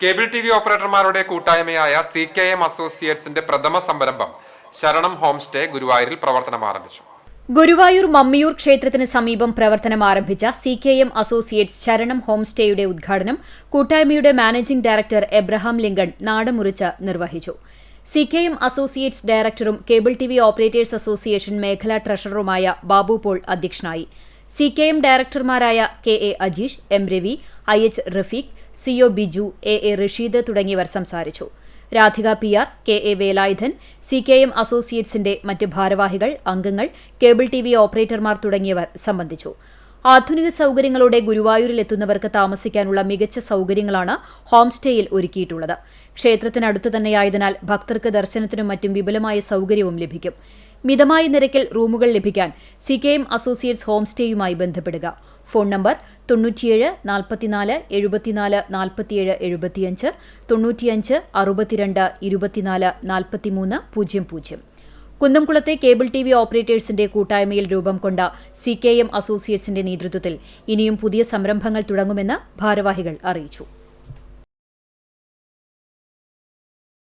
Cable TV ഓപ്പറേറ്റർമാരുടെ കൂട്ടായ്മയായ CKM അസോസിയേറ്റ്സിന്റെ പ്രഥമ സംരംഭം ശരണം ഹോം സ്റ്റേ ഗുരുവായൂരിൽ പ്രവർത്തനം ആരംഭിച്ചു. ഗുരുവായൂർ മമ്മിയൂർ ക്ഷേത്രത്തിന് സമീപം പ്രവർത്തനം ആരംഭിച്ച CKM അസോസിയേറ്റ്സ് ശരണം ഹോം സ്റ്റേയുടെ ഉദ്ഘാടനം കൂട്ടായ്മയുടെ മാനേജിംഗ് ഡയറക്ടർ എബ്രഹാം ലിങ്കൺ നാടമുറിച്ച് നിർവഹിച്ചു. CKM അസോസിയേറ്റ്സ് ഡയറക്ടറും കേബിൾ ടിവി ഓപ്പറേറ്റേഴ്സ് അസോസിയേഷൻ മേഖലാ ട്രഷററുമായ ബാബു പോൾ അധ്യക്ഷനായി. CKM ഡയറക്ടർമാരായ KA Ajeesh, M Ravi, IH Rafeeq, CO Biju, AA Rasheed തുടങ്ങിയവർ സംസാരിച്ചു. Radhika PR, KA Velayudhan, CKM അസോസിയേറ്റ്സിന്റെ മറ്റ് ഭാരവാഹികൾ, അംഗങ്ങൾ, കേബിൾ ടിവി ഓപ്പറേറ്റർമാർ തുടങ്ങിയവർ സംബന്ധിച്ചു. ആധുനിക സൗകര്യങ്ങളോടെ ഗുരുവായൂരിലെത്തുന്നവർക്ക് താമസിക്കാനുള്ള മികച്ച സൗകര്യങ്ങളാണ് ഹോം സ്റ്റേയിൽ ഒരുക്കിയിട്ടുള്ളത്. ക്ഷേത്രത്തിനടുത്തു തന്നെയായതിനാൽ ഭക്തർക്ക് ദർശനത്തിനും മറ്റും വിപുലമായ സൗകര്യവും ലഭിക്കും. മിതമായ നിരക്കിൽ റൂമുകൾ ലഭിക്കാൻ CKM അസോസിയേറ്റ്സ് ഹോം സ്റ്റേയുമായി ബന്ധപ്പെടുക. Phone number 97 44 74 47 75 95 62 24 43 00. കുന്നംകുളത്തെ കേബിൾ ടിവി ഓപ്പറേറ്റേഴ്സിന്റെ കൂട്ടായ്മയിൽ രൂപം കൊണ്ട CKM അസോസിയേറ്റ്സിന്റെ നേതൃത്വത്തിൽ ഇനിയും പുതിയ സംരംഭങ്ങൾ തുടങ്ങുമെന്ന് ഭാരവാഹികൾ അറിയിച്ചു.